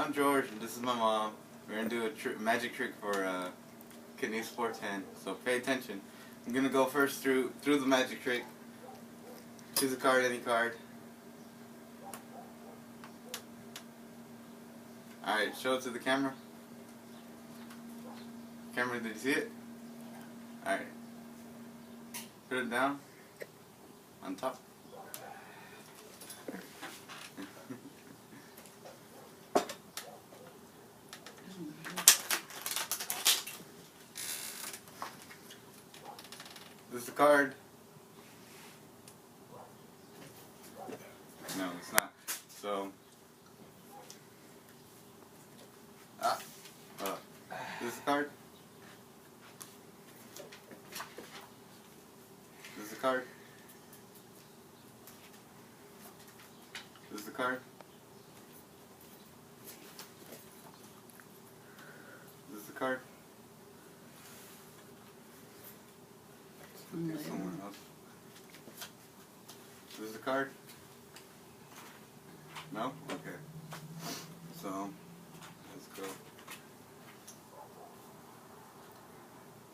I'm George, and this is my mom. We're gonna do a magic trick for Kidney Sports hand. So pay attention. I'm gonna go first through the magic trick. Choose a card, any card. All right, show it to the camera. Camera, did you see it? All right. Put it down on top. This is the card. No, it's not. So, this is the card. This is the card. This is the card. This is the card. Let's look at someone else. This is the card. No? Okay. So, let's go.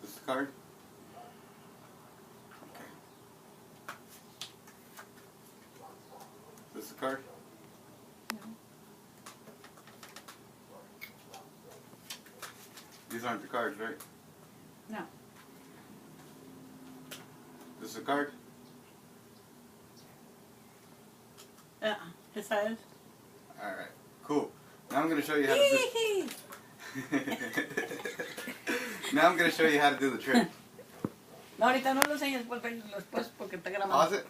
This is the card. Okay. This is the card. No. These aren't the cards, right? No. This is the card. Esa es. Alright, cool. Now I'm going to show you how to do Now I'm going to show you how to do the trick. No, ahorita no lo enseñes porque después porque está grabando. Pause it.